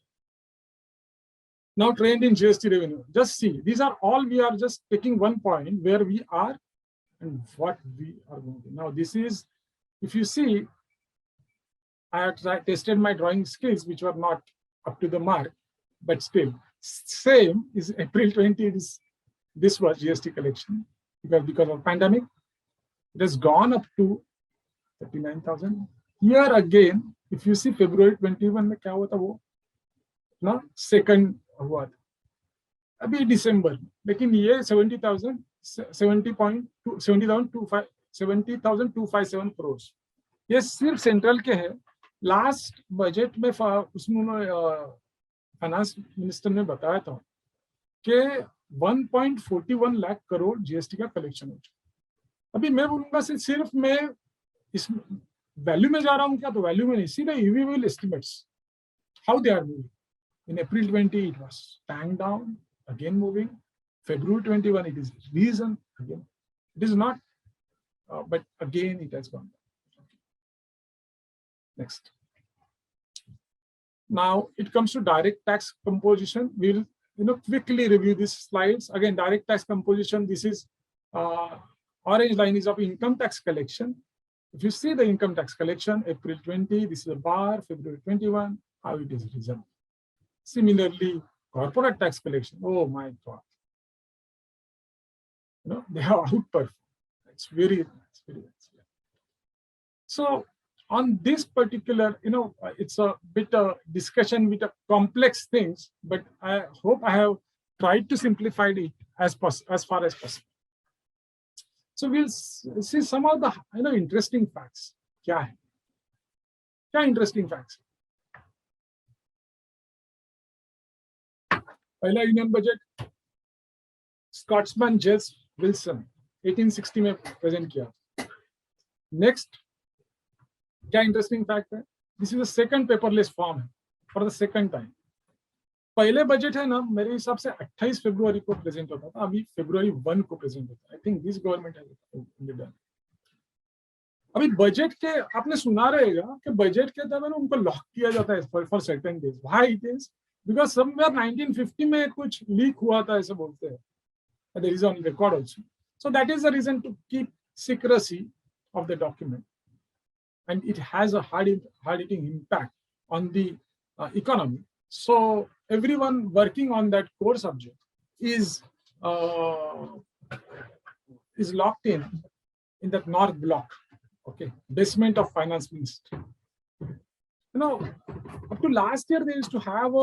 Now trend in GST revenue. Just see, these are all, we are just taking one point where we are and what we are going to. Now this is if you see, I had tested my drawing skills, which were not up to the mark, but still, same is April 20. This was GST collection because of pandemic. It has gone up to 39,000. Here again, if you see February 21 में क्या हुआ था वो ना second हुआ था. अभी दिसंबर में, लेकिन ये 70,257 करोड़. ये सिर्फ सेंट्रल के है. लास्ट बजट में उसमें फाइनेंस मिनिस्टर ने बताया था कि 1.41 लाख करोड़ जीएसटी का कलेक्शन हो चुका. अभी मैं बोलूंगा सिर्फ मैं इस वैल्यू में जा रहा हूँ क्या, तो वैल्यू में नहीं, सीधा EV will estimates how they are moving. In April 20 it was tank down, again moving. February 21 it is reason again. It is not, but again it has gone down. Next. Now it comes to direct tax composition. We'll quickly review these slides. Again, direct tax composition. This is orange line is of income tax collection. If you see the income tax collection, April 20, this is a bar, February 21, how it is risen. Similarly, corporate tax collection. Oh my God. They have outperformed. It's very nice. So on this particular, it's a bit of discussion with complex things, but I hope I have tried to simplify it as far as possible. So we'll see some of the interesting facts. क्या है? क्या interesting facts? पहला union budget Scotsman जेस Wilson 1860 में present किया. Next क्या interesting fact है, this is the second paperless form है फॉर द सेकंड टाइम. पहले बजट है ना मेरे हिसाब से 28 फरवरी को प्रेजेंट होता था, अभी फरवरी 1 को प्रेजेंट होता है. I think this government has done. अभी बजट के आपने सुना रहेगा कि बजट के दौरान उनको लॉक किया जाता है for certain days. Why it is? Because somewhere 1950 में कुछ लीक हुआ था ऐसे बोलते हैं. There is on record also. So that is the reason to keep secrecy of the document, and it has a hard-hitting impact on the economy. So everyone working on that core subject is locked in that north block, okay, basement of finance ministry. Up to last year they used to have a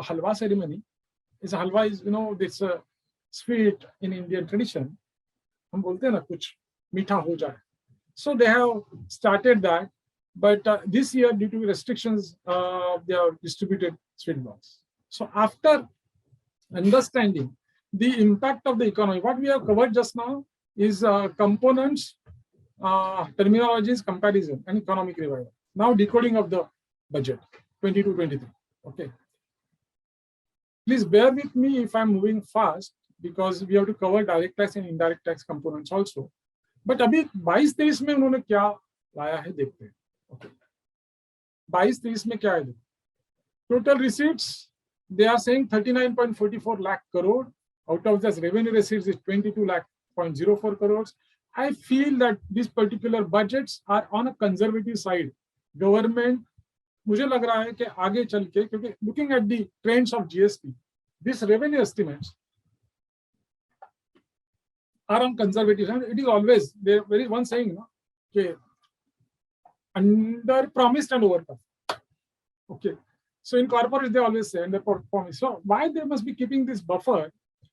halwa ceremony. This halwa is this sweet in Indian tradition. हम बोलते हैं ना कुछ मीठा हो जाए. So they have started that, but this year due to restrictions they have distributed sweet box. So after understanding the impact of the economy, what we have covered just now is components, terminologies, comparison, and economic revival. Now decoding of the budget 22-23. Okay. Please bear with me if I'm moving fast because we have to cover direct tax and indirect tax components also. But अभी 22-23 में उन्होंने क्या लाया है देखते हैं. Okay. 22-23 में क्या है? Total receipts they are saying 39.44 lakh crore. Out of this revenue receipts is 22.04 crores. I feel that these particular budgets are on a conservative side. Government, मुझे लग रहा है कि आगे चल के, क्योंकि looking at the trends of GST, these revenue estimates are on conservative side. It is always there is one saying, okay, under promised and over performed. Okay, so in corporate they always say under promise. So why they must be keeping this buffer?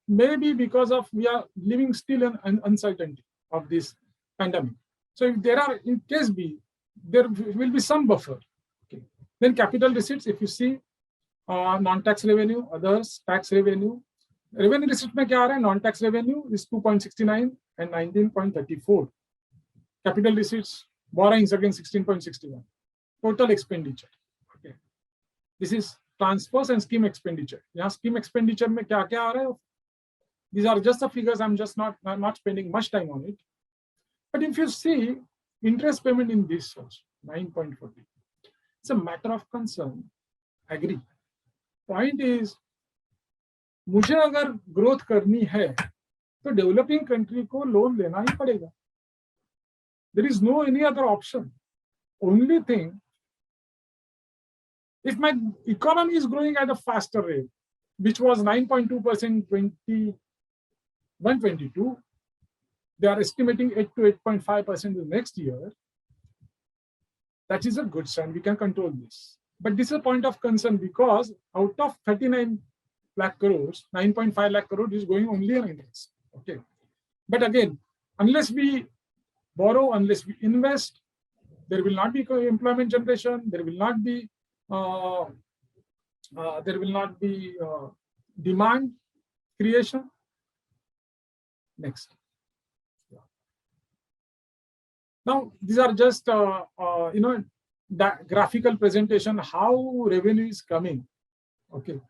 Maybe because of we are living still in an uncertainty of this pandemic. So if there are, in case B, there will be some buffer. Okay. Then capital receipts, if you see non-tax revenue, others, tax revenue. Revenue receipt में क्या आ रहा है? Non-tax revenue is 2.69 and 19.34. Capital receipts, borrowings again 16.61. Total expenditure. Okay. This is transfers and scheme expenditure. यहाँ scheme expenditure में क्या क्या आ रहा है? These are just the figures. I'm just not spending much time on it. But if you see interest payment in this also 9.40, it's a matter of concern. Agree. Point is, मुझे अगर growth करनी है तो developing country को loan लेना ही पड़ेगा. There is no any other option. Only thing, if my economy is growing at a faster rate, which was 9.2% in 2022, they are estimating 8 to 8.5% the next year. That is a good sign. We can control this. But this is a point of concern because out of 39 lakh crores, 9.5 lakh crores is going only on interest. Okay. But again, unless we borrow, unless we invest, there will not be employment generation. There will not be demand creation. Next. Now, these are just that graphical presentation how revenue is coming. Okay,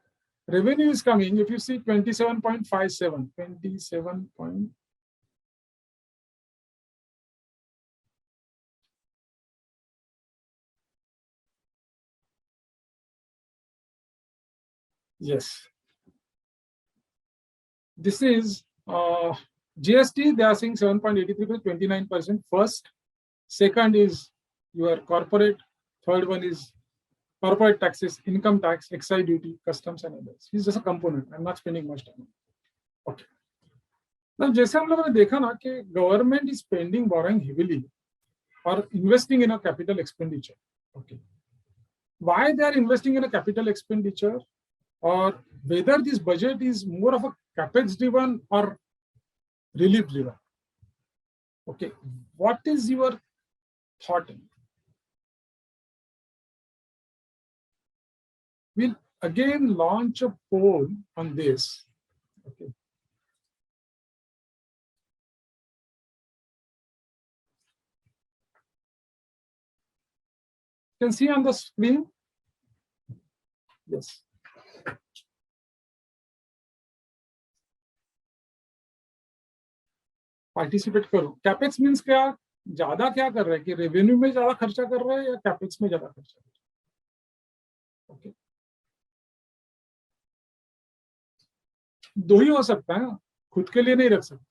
revenue is coming. If you see 27.57, 27 point. Yes, this is GST. They are saying 7.83 29%. First, second is your corporate. Third one is corporate taxes, income tax, excise duty, customs and others. It's just a component. I'm not spending much time. Okay. Now, जैसे हम लोगों ने देखा ना कि government is spending, borrowing heavily, or investing in a capital expenditure. Okay. Why they are investing in a capital expenditure, or whether this budget is more of a CAPEX driven or relief driven? Okay. What is your thought? We'll again launch a poll on this. Okay. You can see on the screen. Yes. Participate करो. Capex means क्या? ज्यादा क्या कर रहा है कि revenue में ज्यादा खर्चा कर रहा है या कैपेक्स में ज्यादा खर्चा कर रहा है? ओके, दो ही हो सकता है, खुद के लिए नहीं रख सकते.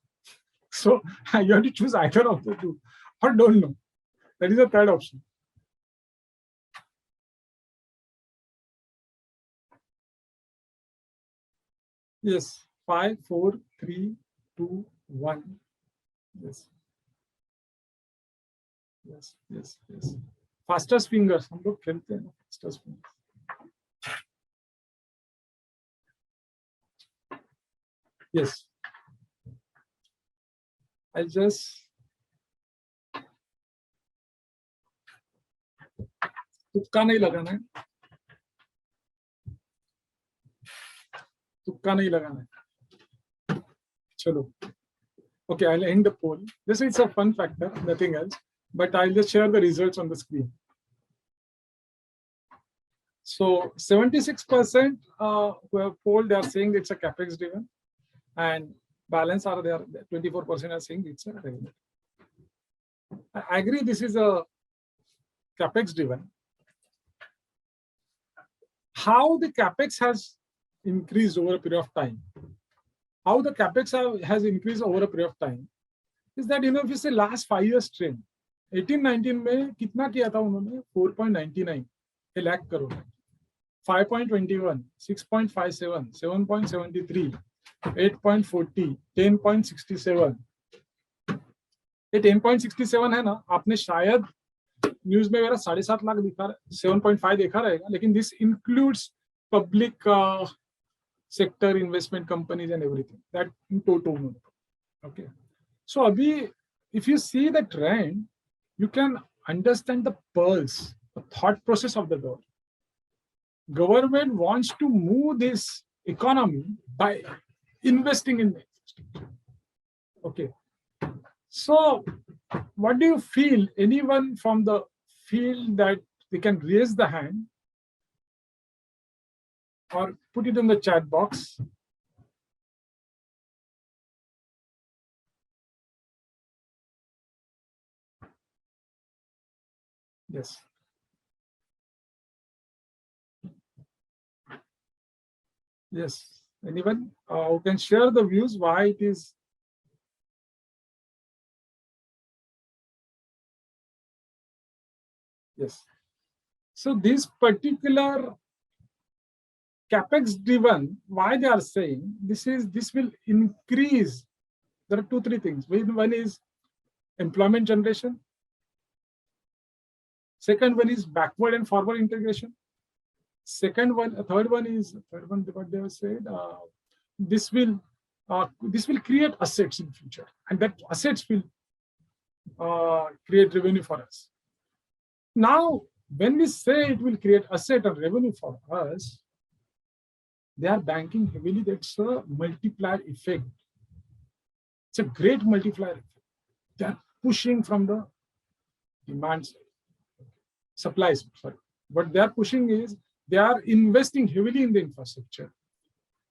So you have to choose either of the two or don't know. That is the third option. Yes, 5, 4, 3, 2, 1. Yes. Yes, yes, yes. Fastest fingers. हम लोग खेलते हैं ना, fastest fingers. Yes. I'll just तुक्का नहीं लगाना है. तुक्का नहीं लगाना है. चलो. Okay, I'll end the poll. This is a fun factor, nothing else. But I'll just share the results on the screen. So 76% who have polled, they are saying it's a CAPEX driven, and balance are there. 24% are saying it's a revenue. I agree this is a CAPEX driven. How the CAPEX has increased over a period of time? How the CAPEX has increased over a period of time is that, if you say last 5 years trend, 18-19 में कितना किया था उन्होंने? 4.99 lakh crore, 5.21, 6.57, 7.73, 8.40, 10.67. ये 10.67 है ना, आपने शायद न्यूज में मेरा 7.5 लाख दिखा रहा है, 7.5 देखा रहेगा, लेकिन this includes public sector investment companies and everything, that in total. Okay, so abhi, if you see the trend, you can understand the pulse, the thought process of the government. Government wants to move this economy by investing in it. Okay, so what do you feel? Anyone from the field that they can raise the hand or put it in the chat box. Yes. Yes. Anyone who can share the views why it is Yes. So this particular CAPEX driven, why they are saying this will increase. There are 2-3 things. One is employment generation. Second one is backward and forward integration. Third one what they have said. This will create assets in future, and that assets will create revenue for us. Now, when we say it will create asset and revenue for us, they are banking heavily. That's a multiplier effect. It's a great multiplier effect. They are pushing from the demand side, supply side. Sorry, what they are pushing is they are investing heavily in the infrastructure,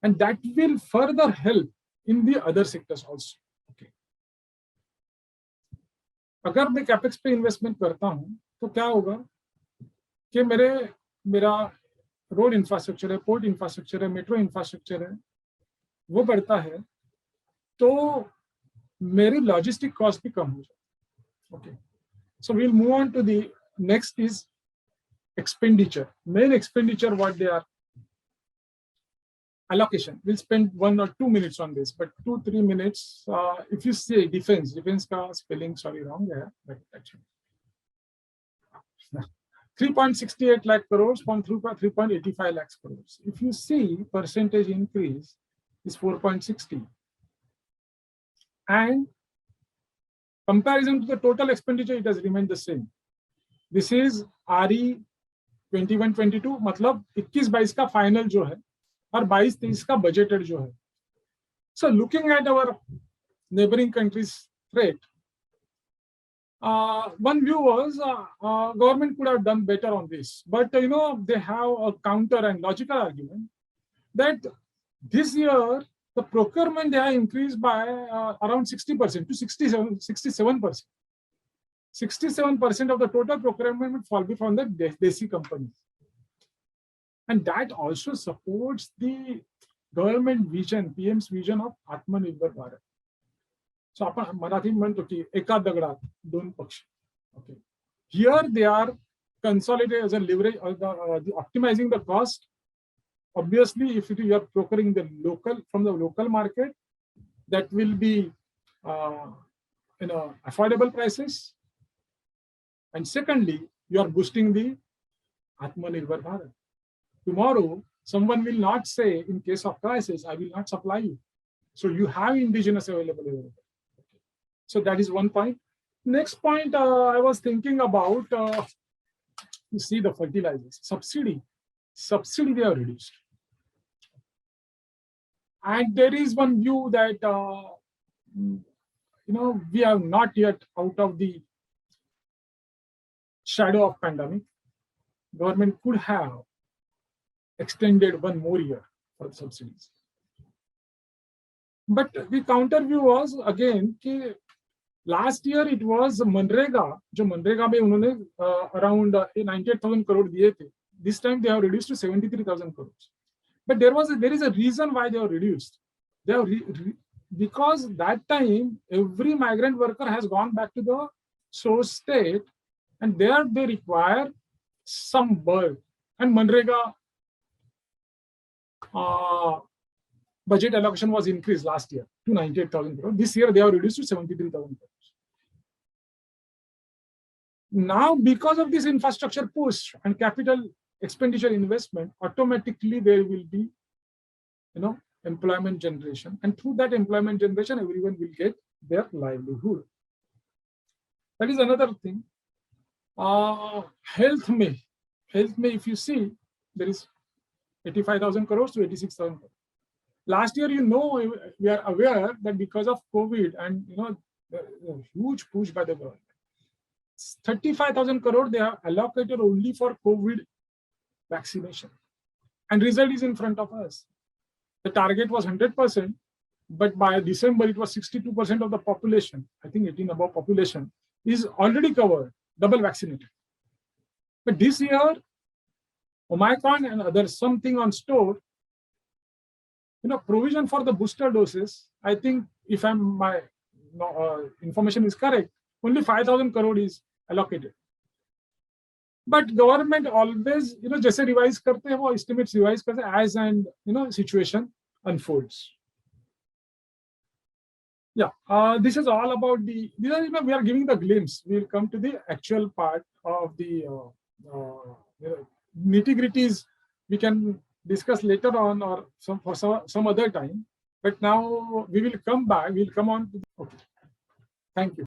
and that will further help in the other sectors also. Okay. अगर मैं capex पे investment करता हूं तो क्या होगा कि मेरा रोड इंफ्रास्ट्रक्चर है, पोर्ट इंफ्रास्ट्रक्चर है, मेट्रो इंफ्रास्ट्रक्चर है, वो बढ़ता है तो मेरी लॉजिस्टिक कॉस्ट भी कम हो जाए. Okay, so we will move on to the next is expenditure. Main expenditure, what they are allocation. We'll spend 1 or 2 minutes on this, but 2-3 minutes. If you say defense ka spelling, sorry, wrong there, but actually 3.68 lakh crores from 3.85 lakh crores. If you see percentage increase is 4.60, and comparison to the total expenditure, it has remained the same. This is RE 21-22, मतलब 21-22 का final जो है और 22-23 का budgeted जो है. So looking at our neighboring countries' threat, one view was government could have done better on this, but they have a counter and logical argument that this year the procurement they have increased by around 60% to 67%. 67% of the total procurement will be from the Desi companies. And that also supports the government vision, PM's vision of Atmanirbhar Bharat. So, आपण मराठी म्हणतो की एका दगडात दोन पक्षी. Okay. Here they are consolidated as a leverage, the optimizing the cost. Obviously, if you are procuring from the local market, that will be affordable prices. And secondly, you are boosting the Atmanirbhar Bharat. Tomorrow, someone will not say, in case of crisis, I will not supply you. So you have indigenous available. Okay. So that is one point. Next point, I was thinking about, you see the fertilizers, subsidy they are reduced. And there is one view that, we are not yet out of the shadow of pandemic. Government could have extended 1 more year for the subsidies. But the counter view was again कि last year it was MNREGA, जो मनरेगा में उन्होंने around 98,000 crore दिए थे. This time they have reduced to 73,000 crores. But there is a reason why they have reduced. They have because that time every migrant worker has gone back to the source state, and there they require some work. And Manrega budget allocation was increased last year to 98,000 crores. This year they have reduced to 73,000 crores. Now, because of this infrastructure push and capital expenditure investment, automatically there will be, employment generation, and through that employment generation, everyone will get their livelihood. That is another thing. Health may, if you see, there is 85,000 crores to 86,000 crores. Last year, we are aware that because of COVID and the huge push by the government, 35,000 crores they have allocated only for COVID vaccination, and result is in front of us. The target was 100%, but by December it was 62% of the population. I think 18 above population is already covered, double vaccinated. But this year, Omicron and others, something on store, provision for the booster doses. I think if my information is correct, only 5,000 crore is allocated. But government always, जैसे revise करते हैं वो estimates revise करते हैं as and situation unfolds. Yeah, this is all about we are giving the glimpse. We'll come to the actual part of the nitty-gritties. We can discuss later on or some other time. But now we will come back. We'll come on to okay. Thank you.